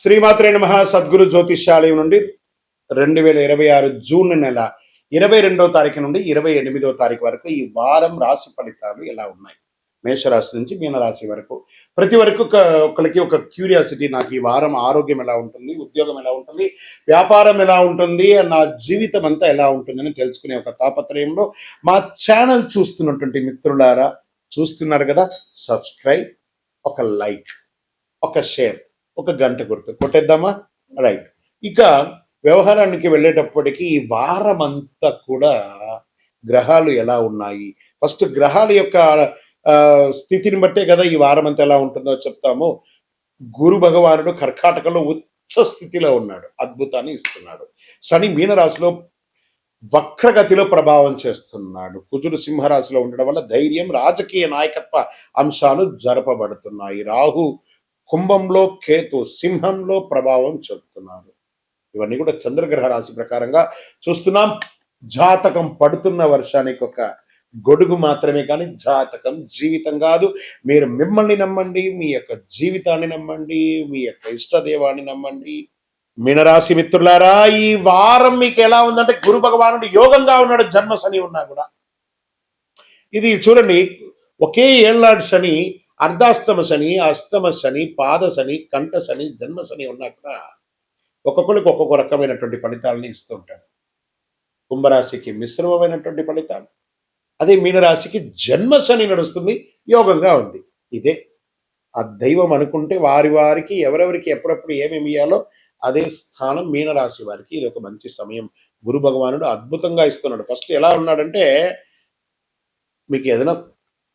శ్రీమాత్రే నమః. సద్గురు జ్యోతిష్యాలయం నుండి 2026 జూన్ నెల 22వ తారీఖు నుండి 28వ తారీఖు వరకు ఈ వారం రాశి ఫలితాలు ఎలా ఉన్నాయి, మేషరాశి నుంచి మీనరాశి వరకు. ప్రతి వరకు ఒకరికి ఒక క్యూరియాసిటీ, నాకు ఈ వారం ఆరోగ్యం ఎలా ఉంటుంది, ఉద్యోగం ఎలా ఉంటుంది, వ్యాపారం ఎలా ఉంటుంది, నా జీవితం అంతా ఎలా ఉంటుందని తెలుసుకునే ఒక తాపత్రయంలో మా ఛానల్ చూస్తున్నటువంటి మిత్రులారా, చూస్తున్నారు కదా, సబ్స్క్రైబ్, ఒక లైక్, ఒక షేర్, ఒక గంట గుర్తు కొట్టేద్దామా? రైట్. ఇక వ్యవహారానికి వెళ్ళేటప్పటికి ఈ వారం అంతా కూడా గ్రహాలు ఎలా ఉన్నాయి, ఫస్ట్ గ్రహాల యొక్క స్థితిని బట్టే కదా ఈ వారం అంతా ఎలా ఉంటుందో చెప్తాము. గురు భగవానుడు కర్కాటకంలో ఉచ్చ స్థితిలో ఉన్నాడు, అద్భుతాన్ని ఇస్తున్నాడు. శని మీనరాశిలో వక్రగతిలో ప్రభావం చేస్తున్నాడు. కుజుడు సింహరాశిలో ఉండడం వల్ల ధైర్యం, రాజకీయ నాయకత్వ అంశాలు జరపబడుతున్నాయి. రాహు కుంభంలో, కేతు సింహంలో ప్రభావం చూపుతున్నారు. ఇవన్నీ కూడా చంద్రగ్రహ రాశి ప్రకారంగా చూస్తున్నాం. జాతకం పడుతున్న వర్షానికి ఒక గొడుగు మాత్రమే, కానీ జాతకం జీవితం కాదు. మీరు మిమ్మల్ని నమ్మండి, మీ యొక్క జీవితాన్ని నమ్మండి, మీ యొక్క ఇష్టదేవాన్ని నమ్మండి. మీనరాశి మిత్రులారా, ఈ వారం మీకు ఎలా ఉందంటే గురు భగవానుడు యోగంగా ఉన్నాడు, జన్మ శని ఉన్నా కూడా. ఇది చూడండి, ఒకే ఏళ్ళనాడు శని, అర్ధాష్టమ శని, అష్టమ శని, పాద శని, కంఠ శని, జన్మ శని ఉన్నా కూడా ఒక్కొక్కరికి ఒక్కొక్క రకమైనటువంటి ఫలితాలని ఇస్తూ ఉంటాడు. కుంభరాశికి మిశ్రమమైనటువంటి ఫలితాలు, అదే మీనరాశికి జన్మ శని నడుస్తుంది, యోగంగా ఉంది. ఇదే ఆ దైవం అనుకుంటే వారి వారికి ఎవరెవరికి ఎప్పుడప్పుడు ఏమేమి ఇయ్యాలో అదే స్థానం మీనరాశి వారికి. ఇది ఒక మంచి సమయం. గురు భగవానుడు అద్భుతంగా ఇస్తున్నాడు. ఫస్ట్ ఎలా ఉన్నాడంటే, మీకు ఏదైనా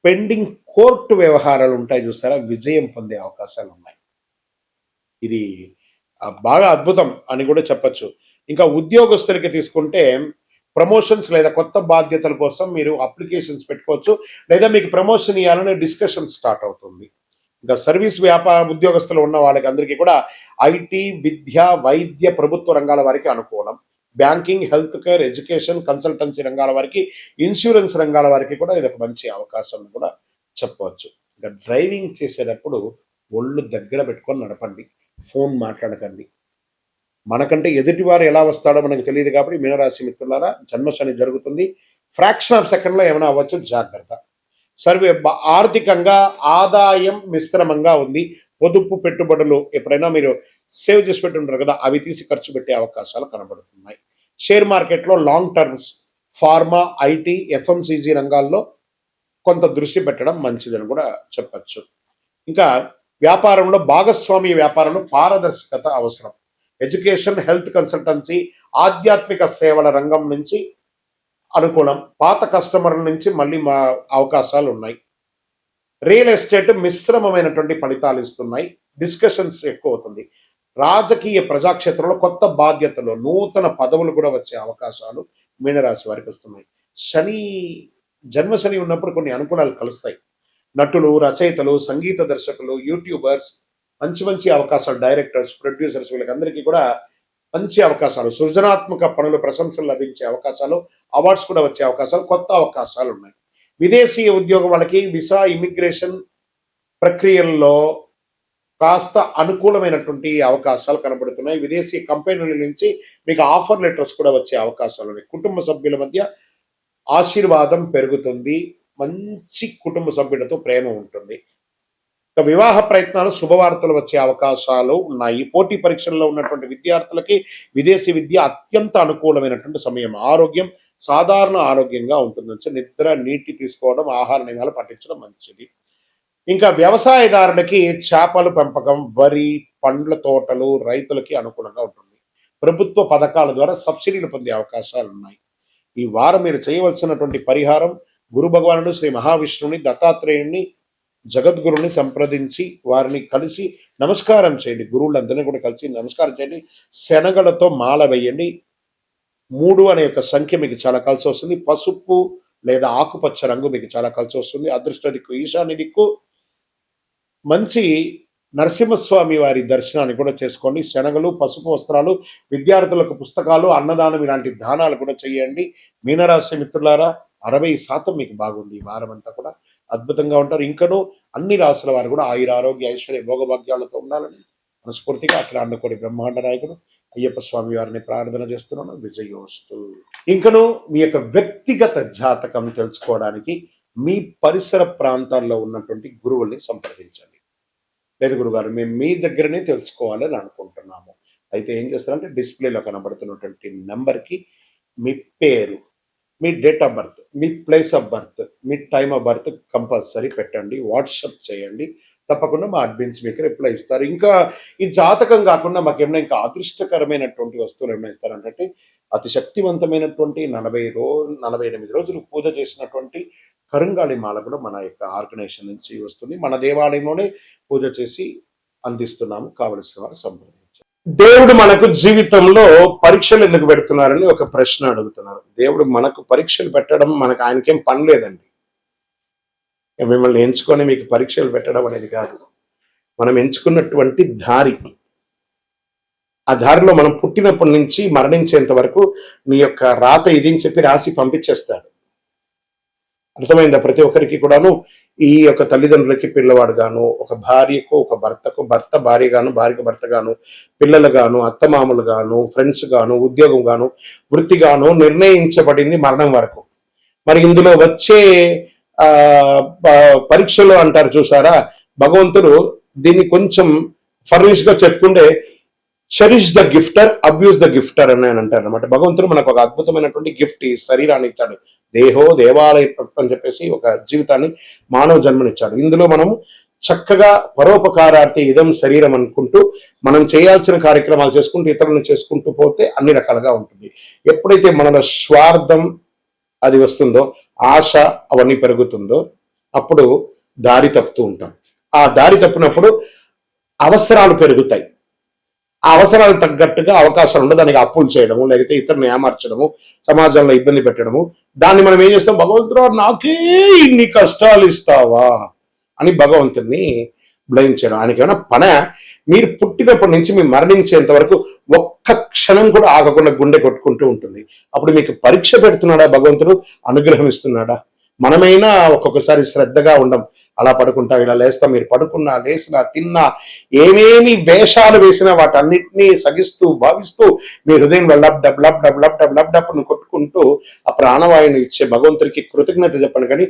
పెండింగ్ కోర్టు వ్యవహారాలు ఉంటాయి చూస్తారా, విజయం పొందే అవకాశాలు ఉన్నాయి. ఇది బాగా అద్భుతం అని కూడా చెప్పచ్చు. ఇంకా ఉద్యోగస్తులకి తీసుకుంటే ప్రమోషన్స్ లేదా కొత్త బాధ్యతల కోసం మీరు అప్లికేషన్స్ పెట్టుకోవచ్చు, లేదా మీకు ప్రమోషన్ ఇవ్వాలని డిస్కషన్ స్టార్ట్ అవుతుంది. ఇంకా సర్వీస్ వ్యాపార ఉద్యోగస్తులు ఉన్న వాళ్ళకి అందరికీ కూడా ఐటీ, విద్య, వైద్య, ప్రభుత్వ రంగాల వారికి అనుకూలం. Banking, health care, education, consultancy రంగాల వారికి, ఇన్సూరెన్స్ రంగాల వారికి కూడా ఇది ఒక మంచి అవకాశం కూడా చెప్పవచ్చు. ఇంకా డ్రైవింగ్ చేసేటప్పుడు ఒళ్ళు దగ్గర పెట్టుకొని నడపండి, ఫోన్ మాట్లాడకండి. మనకంటే ఎదుటివారు ఎలా వస్తాడో మనకు తెలియదు కాబట్టి మీనరాశి మిత్రులారా, జన్మశని జరుగుతుంది. ఫ్రాక్షన్ ఆఫ్ సెకండ్లో ఏమైనా అవ్వచ్చు, జాగ్రత్త. ఆర్థికంగా ఆదాయం మిశ్రమంగా ఉంది. పొదుపు పెట్టుబడులు ఎప్పుడైనా మీరు సేవ్ చేసి పెట్టుంటారు కదా, అవి తీసి ఖర్చు పెట్టే అవకాశాలు కనబడుతున్నాయి. షేర్ మార్కెట్లో long terms, pharma, IT, FMCG రంగాల్లో కొంత దృష్టి పెట్టడం మంచిదని కూడా చెప్పచ్చు. ఇంకా వ్యాపారంలో, భాగస్వామ్య వ్యాపారంలో పారదర్శకత అవసరం. ఎడ్యుకేషన్, హెల్త్, కన్సల్టెన్సీ, ఆధ్యాత్మిక సేవల రంగం నుంచి అనుకూలం. పాత కస్టమర్ల నుంచి మళ్ళీ మా అవకాశాలు ఉన్నాయి. రియల్ ఎస్టేట్ మిశ్రమమైనటువంటి ఫలితాలు ఇస్తున్నాయి. డిస్కషన్స్ ఎక్కువ అవుతుంది. రాజకీయ ప్రజాక్షేత్రంలో కొత్త బాధ్యతలు, నూతన పదవులు కూడా వచ్చే అవకాశాలు మీనరాశి వారికి వస్తున్నాయి. శని, జన్మశని ఉన్నప్పుడు కొన్ని అనుకూలాలు కలుస్తాయి. నటులు, రచయితలు, సంగీత దర్శకులు, యూట్యూబర్స్, మంచి మంచి అవకాశాలు, డైరెక్టర్స్, ప్రొడ్యూసర్స్, వీళ్ళకందరికీ కూడా మంచి అవకాశాలు, సృజనాత్మక పనులు, ప్రశంసలు లభించే అవకాశాలు, అవార్డ్స్ కూడా వచ్చే అవకాశాలు, కొత్త అవకాశాలు ఉన్నాయి. విదేశీ ఉద్యోగం వాళ్ళకి వీసా, ఇమిగ్రేషన్ ప్రక్రియల్లో కాస్త అనుకూలమైనటువంటి అవకాశాలు కనబడుతున్నాయి. విదేశీ కంపెనీల నుంచి మీకు ఆఫర్ లెటర్స్ కూడా వచ్చే అవకాశాలు ఉన్నాయి. కుటుంబ సభ్యుల మధ్య ఆశీర్వాదం పెరుగుతుంది. మంచి కుటుంబ సభ్యులతో ప్రేమ ఉంటుంది. వివాహ ప్రయత్నాలు, శుభవార్తలు వచ్చే అవకాశాలు ఉన్నాయి. పోటీ పరీక్షల్లో ఉన్నటువంటి విద్యార్థులకి విదేశీ విద్య అత్యంత అనుకూలమైనటువంటి సమయం. ఆరోగ్యం సాధారణ ఆరోగ్యంగా ఉంటుంది. నిద్ర, నీటి తీసుకోవడం, ఆహార నియమాలు పాటించడం మంచిది. ఇంకా వ్యవసాయదారులకి చేపల పెంపకం, వరి, పండ్ల తోటలు, రైతులకి అనుకూలంగా ఉంటుంది. ప్రభుత్వ పథకాల ద్వారా సబ్సిడీలు పొందే అవకాశాలు ఉన్నాయి. ఈ వారం మీరు చేయవలసినటువంటి పరిహారం, గురు భగవానుడు శ్రీ మహావిష్ణువుని, దత్తాత్రేయుని, జగద్గురుని సంప్రదించి వారిని కలిసి నమస్కారం చేయండి. గురువులందరినీ కూడా కలిసి నమస్కారం చేయండి. శనగలతో మాల వేయండి. 3 అనే యొక్క సంఖ్య మీకు చాలా కలిసి వస్తుంది. పసుపు లేదా ఆకుపచ్చ రంగు మీకు చాలా కలిసి వస్తుంది. అదృష్ట దిక్కు ఈశాన్య దిక్కు. మంచి నరసింహస్వామి వారి దర్శనాన్ని కూడా చేసుకోండి. శనగలు, పసుపు వస్త్రాలు, విద్యార్థులకు పుస్తకాలు, అన్నదానం ఇలాంటి దానాలు కూడా చేయండి. మీనరాశి మిత్రులారా, 60% మీకు బాగుంది. ఈ వారం అంతా కూడా అద్భుతంగా ఉంటారు. ఇంకనూ అన్ని రాశుల వారు కూడా ఆయుర, ఆరోగ్య, ఐశ్వర్య, భోగభాగ్యాలతో ఉండాలని మనస్ఫూర్తిగా అఖిలాండకోటి బ్రహ్మాండ నాయకుడు అయ్యప్ప స్వామి వారిని ప్రార్థన చేస్తున్నాను. విజయోస్తు. ఇంకను మీ యొక్క వ్యక్తిగత జాతకం తెలుసుకోవడానికి మీ పరిసర ప్రాంతాల్లో ఉన్నటువంటి గురువుల్ని సంప్రదించండి. లేదు గురుగారు, మేము మీ దగ్గరనే తెలుసుకోవాలని అనుకుంటున్నాము. అయితే ఏం చేస్తారంటే డిస్ప్లేలో కనబడుతున్నటువంటి నెంబర్కి మీ పేరు, మీ డేట్ ఆఫ్ బర్త్, మీ ప్లేస్ ఆఫ్ బర్త్, మీ టైమ్ ఆఫ్ బర్త్ కంపల్సరీ పెట్టండి. వాట్సప్ చేయండి. తప్పకుండా మా అడ్మిన్స్ మీకు రిప్లై ఇస్తారు. ఇంకా ఈ జాతకం కాకుండా మాకు ఏమైనా ఇంకా అదృష్టకరమైనటువంటి వస్తువులు ఏమైనా ఇస్తారంటే అతి శక్తివంతమైనటువంటి 48 రోజులు పూజ చేసినటువంటి కరుంగాళి మాల కూడా మన యొక్క ఆర్గనైజేషన్ నుంచి వస్తుంది. మన దేవాలయంలోనే పూజ చేసి అందిస్తున్నాము. కావలసిన వారు సంప్రదించారు. దేవుడు మనకు జీవితంలో పరీక్షలు ఎందుకు పెడుతున్నారని ఒక ప్రశ్న అడుగుతున్నారు. దేవుడు మనకు పరీక్షలు పెట్టడం మనకు ఆయనకేం పని లేదండి. మిమ్మల్ని ఎంచుకొని మీకు పరీక్షలు పెట్టడం అనేది కాదు. మనం ఎంచుకున్నటువంటి దారి, ఆ దారిలో మనం పుట్టినప్పటి నుంచి మరణించేంత వరకు నీ యొక్క రాత ఇది అని చెప్పి రాసి పంపించేస్తాడు. అర్థమైందా? ప్రతి ఒక్కరికి కూడాను ఈ యొక్క తల్లిదండ్రులకి పిల్లవాడు గాను, ఒక భార్యకు ఒక భర్తకు భర్త భార్య గాను, భార్యకు భర్త గాను, పిల్లలు గాను, అత్తమామలు గాను, ఫ్రెండ్స్ గాను, ఉద్యోగం గాను, వృత్తి గాను నిర్ణయించబడింది మరణం వరకు. మరి ఇందులో వచ్చే పరీక్షలు అంటారు చూసారా, భగవంతుడు దీన్ని కొంచెం ఫర్నిష్ గా చెప్పుకుంటే చెరిష్ ద గిఫ్టర్, అబ్యూస్ ద గిఫ్టర్ అని అంటారు అనమాట. భగవంతుడు మనకు ఒక అద్భుతమైనటువంటి గిఫ్ట్, ఈ శరీరాన్ని ఇచ్చాడు. దేహో దేవాలయ ప్రక్త అని చెప్పేసి ఒక జీవితాన్ని, మానవ జన్మనిచ్చాడు. ఇందులో మనం చక్కగా పరోపకారార్థి ఇదం శరీరం అనుకుంటూ మనం చేయాల్సిన కార్యక్రమాలు చేసుకుంటూ ఇతరులను చేసుకుంటూ పోతే అన్ని రకాలుగా ఉంటుంది. ఎప్పుడైతే మనలో స్వార్థం అది వస్తుందో, ఆశ అవన్నీ పెరుగుతుందో, అప్పుడు దారి తప్పుతూ ఉంటాం. ఆ దారి తప్పినప్పుడు అవసరాలు పెరుగుతాయి. ఆ అవసరాలు తగ్గట్టుగా అవకాశాలు ఉండదు. దానికి అప్పులు చేయడము, లేకపోతే ఇతరులను ఏమార్చడము, సమాజంలో ఇబ్బంది పెట్టడము. దాన్ని మనం ఏం చేస్తాం, భగవంతుడు నాకే ఇన్ని కష్టాలు ఇస్తావా అని భగవంతుడిని బ్లేమ్ చేయడం. ఆయనకి ఏమైనా పన? మీరు పుట్టినప్పటి నుంచి మీరు మరణించేంత వరకు ఒక్క క్షణం కూడా ఆగకుండా గుండె కొట్టుకుంటూ ఉంటుంది. అప్పుడు మీకు పరీక్ష పెడుతున్నాడా భగవంతుడు? అనుగ్రహం ఇస్తున్నాడా? మనమైనా ఒక్కొక్కసారి శ్రద్ధగా ఉండం. అలా పడుకుంటా, ఇలా లేస్తాం. మీరు పడుకున్నా, లేసినా, తిన్నా, ఏమేమి వేషాలు వేసినా వాటన్నిటినీ సగిస్తూ భావిస్తూ మీ హృదయంలో lub dub lub dub lub dub lub డబ్ను కొట్టుకుంటూ ఆ ప్రాణవాయుని ఇచ్చే భగవంతుడికి కృతజ్ఞత చెప్పండి. కానీ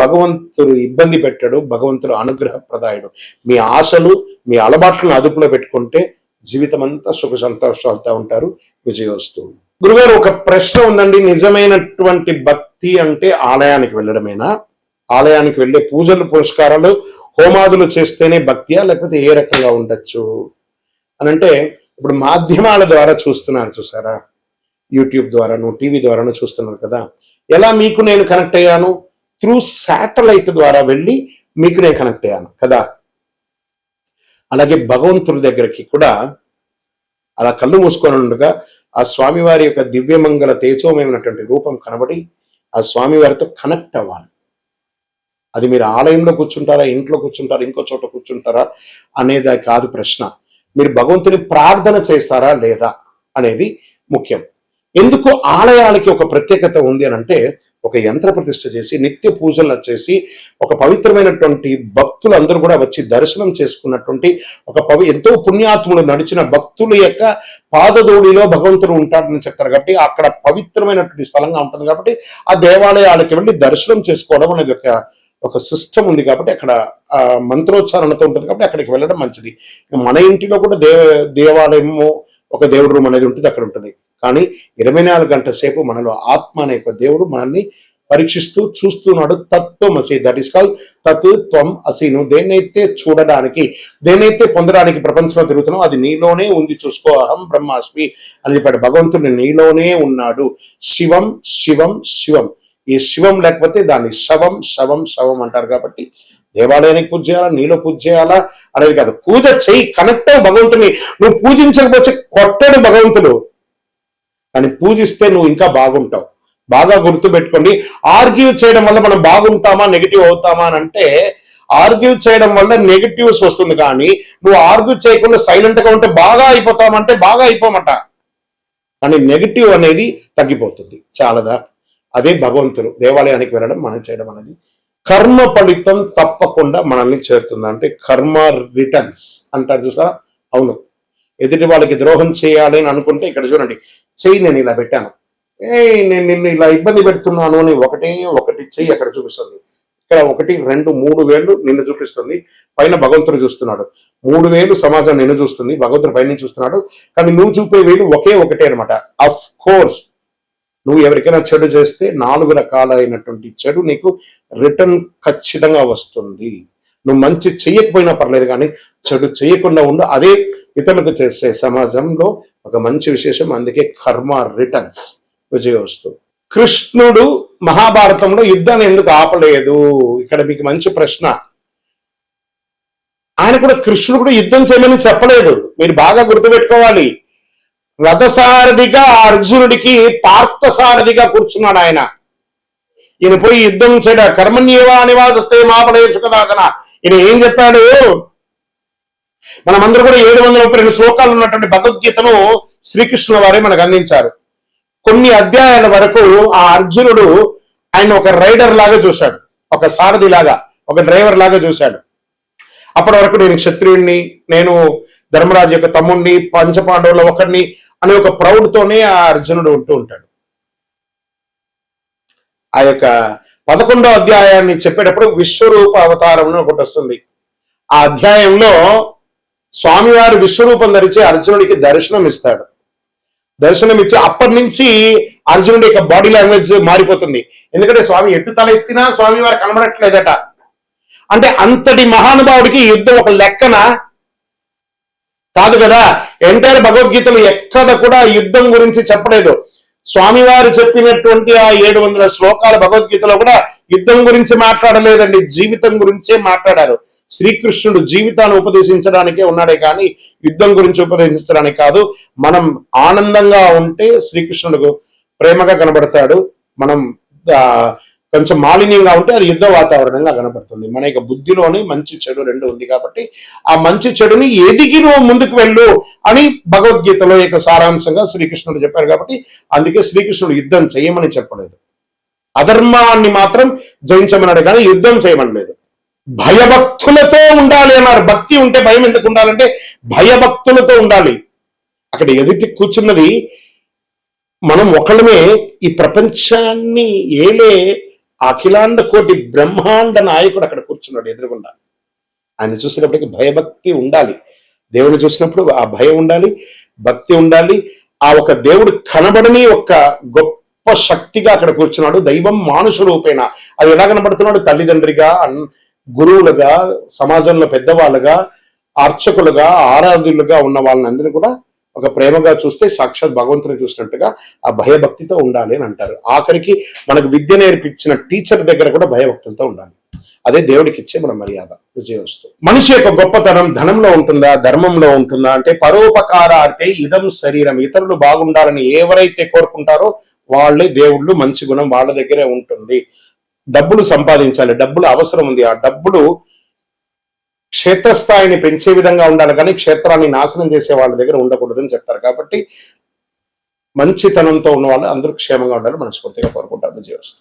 భగవంతుడు ఇబ్బంది పెట్టాడు, భగవంతుడు అనుగ్రహ ప్రదాయుడు. మీ ఆశలు, మీ అలవాట్లను అదుపులో పెట్టుకుంటే జీవితం అంతా సుఖ సంతోషాలతో ఉంటారు. విజయోస్తు. గురుగారు, ఒక ప్రశ్న ఉందండి. నిజమైనటువంటి భక్తి అంటే ఆలయానికి వెళ్ళడమేనా? ఆలయానికి వెళ్ళే పూజలు, పురస్కారాలు, హోమాదులు చేస్తేనే భక్తియా, లేకపోతే ఏ రకంగా ఉండొచ్చు అని అంటే, ఇప్పుడు మాధ్యమాల ద్వారా చూస్తున్నారు చూసారా, యూట్యూబ్ ద్వారాను, టీవీ ద్వారాను చూస్తున్నారు కదా. ఎలా మీకు నేను కనెక్ట్ అయ్యాను? త్రూ శాటిలైట్ ద్వారా వెళ్ళి మీకు నేను కనెక్ట్ అయ్యాను కదా. అలాగే భగవంతుడి దగ్గరికి కూడా అలా కళ్ళు మూసుకొని ఉండగా ఆ స్వామివారి యొక్క దివ్యమంగళ తేజోమయమైనటువంటి రూపం కనబడి ఆ స్వామివారితో కనెక్ట్ అవ్వాలి. అది మీరు ఆలయంలో కూర్చుంటారా, ఇంట్లో కూర్చుంటారా, ఇంకో చోట కూర్చుంటారా అనేది కాదు ప్రశ్న. మీరు భగవంతుని ప్రార్థన చేస్తారా లేదా అనేది ముఖ్యం. ఎందుకు ఆలయాలకి ఒక ప్రత్యేకత ఉంది అని అంటే, ఒక యంత్ర ప్రతిష్ఠ చేసి నిత్య పూజలు చేసి ఒక పవిత్రమైనటువంటి భక్తులు అందరూ కూడా వచ్చి దర్శనం చేసుకున్నటువంటి ఒక ఎంతో పుణ్యాత్ములు నడిచిన భక్తుల యొక్క పాదధూళిలో భగవంతుడు ఉంటాడని చెప్తారు. కాబట్టి అక్కడ పవిత్రమైనటువంటి స్థలంగా ఉంటుంది. కాబట్టి ఆ దేవాలయాలకి వెళ్ళి దర్శనం చేసుకోవడం అనేది ఒక సిస్టమ్ ఉంది. కాబట్టి అక్కడ మంత్రోచ్చారణతో ఉంటుంది. కాబట్టి అక్కడికి వెళ్ళడం మంచిది. మన ఇంటిలో కూడా దేవాలయము, ఒక దేవుడు రూమ్ అనేది ఉంటుంది, అక్కడ ఉంటుంది. కానీ 24 గంటల సేపు మనలో ఆత్మ అనే ఒక దేవుడు మనల్ని పరీక్షిస్తూ చూస్తున్నాడు. తత్వమసి, దట్ ఈస్ కాల్ తత్ త్వం అసి. నువ్వు దేన్నైతే చూడడానికి, దేన్నైతే పొందడానికి ప్రపంచంలో తిరుగుతున్నావు అది నీలోనే ఉంది, చూసుకో. అహం బ్రహ్మాస్మి అని చెప్పాడు భగవంతుడు. నీలోనే ఉన్నాడు. శివం శివం శివం. ఈ శివం లేకపోతే దాన్ని శవం శవం శవం అంటారు. కాబట్టి దేవాలయానికి పూజ చేయాలా, నీలో పూజ చేయాలా అనేది కాదు. పూజ చేయి, కనెక్ట్ అవ్వు భగవంతుని. నువ్వు పూజించకపోతే కొట్టడు భగవంతుడు, కానీ పూజిస్తే నువ్వు ఇంకా బాగుంటావు. బాగా గుర్తుపెట్టుకోండి. ఆర్గ్యూ చేయడం వల్ల మనం బాగుంటామా, నెగిటివ్ అవుతామా అని అంటే, ఆర్గ్యూ చేయడం వల్ల నెగిటివ్స్ వస్తుంది. కానీ నువ్వు ఆర్గ్యూ చేయకుండా సైలెంట్ గా ఉంటే బాగా అయిపోతామంటే బాగా అయిపోమట, కానీ నెగిటివ్ అనేది తగ్గిపోతుంది. చాలదా? అదే భగవంతుడు. దేవాలయానికి వెళ్ళడం, మనం చేయడం అనేది కర్మ ఫలితం తప్పకుండా మనల్ని చేరుతుంది. అంటే కర్మ రిటర్న్స్ అంటారు చూసారా, అవును, ఎదుటి వాళ్ళకి ద్రోహం చేయాలి అని అనుకుంటే ఇక్కడ చూడండి, చెయ్యి నేను ఇలా పెట్టాను, నేను నిన్ను ఇలా ఇబ్బంది పెడుతున్నాను అని ఒకటే ఒకటి చెయ్యి అక్కడ చూపిస్తుంది. ఇక్కడ 1, 2, 3 వేళ్ళు నిన్ను చూపిస్తుంది, పైన భగవంతుడు చూస్తున్నాడు. 3 వేలు సమాజం నిన్ను చూస్తుంది, భగవంతుడు పైన చూస్తున్నాడు. కానీ నువ్వు చూపే వేలు ఒకటే అనమాట. అఫ్ కోర్స్ నువ్వు ఎవరికైనా చెడు చేస్తే 4 రకాలైనటువంటి చెడు నీకు రిటర్న్ ఖచ్చితంగా వస్తుంది. నువ్వు మంచి చెయ్యకపోయినా పర్లేదు, కానీ చెడు చేయకుండా ఉండు. అదే ఇతరులకు చేసే సమాజంలో ఒక మంచి విశేషం. అందుకే కర్మ రిటర్న్స్, విజయోస్తు. కృష్ణుడు మహాభారతంలో యుద్ధాన్ని ఎందుకు ఆపలేదు? ఇక్కడ మీకు మంచి ప్రశ్న. ఆయన కూడా, కృష్ణుడు కూడా యుద్ధం చేయమని చెప్పలేదు. మీరు బాగా గుర్తుపెట్టుకోవాలి. రథసారథిగా అర్జునుడికి పార్థసారథిగా కూర్చున్నాడు ఆయన. ఈయన పోయి యుద్ధం చేయడా, కర్మణ్యేవా నివాసస్తే మాపడే సుఖదాసన. ఈయన ఏం చెప్పాడు? మనమందరూ కూడా 732 శ్లోకాలు ఉన్నటువంటి భగవద్గీతను శ్రీకృష్ణుల వారే మనకు అందించారు. కొన్ని అధ్యాయాల వరకు ఆ అర్జునుడు ఆయన ఒక రైడర్ లాగా చూశాడు, ఒక సారథి లాగా, ఒక డ్రైవర్ లాగా చూశాడు. అప్పటి వరకు నేను క్షత్రియుడిని, నేను ధర్మరాజు యొక్క తమ్ముడిని, పంచపాండవుల ఒకడిని అనే ఒక ప్రౌడ్తోనే ఆ అర్జునుడు ఉంటూ ఉంటాడు. ఆ యొక్క 11వ అధ్యాయాన్ని చెప్పేటప్పుడు విశ్వరూప అవతారం ఒకటి వస్తుంది. ఆ అధ్యాయంలో స్వామివారు విశ్వరూపం ధరించి అర్జునుడికి దర్శనం ఇస్తాడు. దర్శనం ఇచ్చి అప్పటి నుంచి అర్జునుడి యొక్క బాడీ లాంగ్వేజ్ మారిపోతుంది. ఎందుకంటే స్వామి ఎటు తల ఎత్తినా స్వామివారు కనబడట్లేదట. అంటే అంతటి మహానుభావుడికి యుద్ధం ఒక లెక్కన కాదు కదా. ఎంటైర్ భగవద్గీతలు ఎక్కడ కూడా యుద్ధం గురించి చెప్పలేదు. స్వామివారు చెప్పినటువంటి ఆ 700 శ్లోకాల భగవద్గీతలో కూడా యుద్ధం గురించి మాట్లాడలేదండి, జీవితం గురించే మాట్లాడారు. శ్రీకృష్ణుడు జీవితాన్ని ఉపదేశించడానికే ఉన్నాడే కానీ యుద్ధం గురించి ఉపదేశించడానికి కాదు. మనం ఆనందంగా ఉంటే శ్రీకృష్ణుడు ప్రేమగా కనబడతాడు. మనం కొంచెం మాలిన్యంగా ఉంటే అది యుద్ధ వాతావరణంగా కనబడుతుంది. మన యొక్క బుద్ధిలోని మంచి చెడు రెండు ఉంది కాబట్టి ఆ మంచి చెడుని ఎదిగి నువ్వు ముందుకు వెళ్ళు అని భగవద్గీతలో యొక్క సారాంశంగా శ్రీకృష్ణుడు చెప్పారు. కాబట్టి అందుకే శ్రీకృష్ణుడు యుద్ధం చేయమని చెప్పలేదు, అధర్మాన్ని మాత్రం జయించమన్నాడు కానీ యుద్ధం చేయమనలేదు. భయభక్తులతో ఉండాలి అన్నారు. భక్తి ఉంటే భయం ఎందుకు ఉండాలంటే భయభక్తులతో ఉండాలి. అక్కడ ఎదుటి కూర్చున్నది మనం ఒకళ్ళమే. ఈ ప్రపంచాన్ని ఏలే అఖిలాండ కోటి బ్రహ్మాండ నాయకుడు అక్కడ కూర్చున్నాడు ఎదురుగుండా. ఆయన చూసినప్పటికీ భయభక్తి ఉండాలి. దేవుని చూసినప్పుడు ఆ భయం ఉండాలి, భక్తి ఉండాలి. ఆ ఒక దేవుడు కనబడని ఒక గొప్ప శక్తిగా అక్కడ కూర్చున్నాడు. దైవం మానుష రూపేణ. అది ఎలా కనబడుతున్నాడు? తల్లిదండ్రిగా, గురువులుగా, సమాజంలో పెద్దవాళ్ళుగా, అర్చకులుగా, ఆరాధులుగా ఉన్న వాళ్ళని అందరూ కూడా ఒక ప్రేమగా చూస్తే సాక్షాత్ భగవంతుని చూసినట్టుగా ఆ భయభక్తితో ఉండాలి అని అంటారు. ఆఖరికి మనకు విద్య నేర్పించిన టీచర్ దగ్గర కూడా భయభక్తులతో ఉండాలి. అదే దేవుడికి ఇచ్చే మన మర్యాద, విజయోస్తు. మనిషి యొక్క గొప్పతనం ధనంలో ఉంటుందా, ధర్మంలో ఉంటుందా అంటే పరోపకారార్థే ఇదం శరీరం. ఇతరులు బాగుండాలని ఎవరైతే కోరుకుంటారో వాళ్ళే దేవుళ్ళు. మంచి గుణం వాళ్ళ దగ్గరే ఉంటుంది. డబ్బులు సంపాదించాలి, డబ్బులు అవసరం ఉంది. ఆ డబ్బులు క్షేత్రస్థాయిని పెంచే విధంగా ఉండాలి కానీ క్షేత్రాన్ని నాశనం చేసే వాళ్ళ దగ్గర ఉండకూడదని చెప్తారు. కాబట్టి మంచితనంతో ఉన్న వాళ్ళు అందరూ క్షేమంగా ఉండాలి మనస్ఫూర్తిగా కోరుకుంటారు. విజయోస్తు.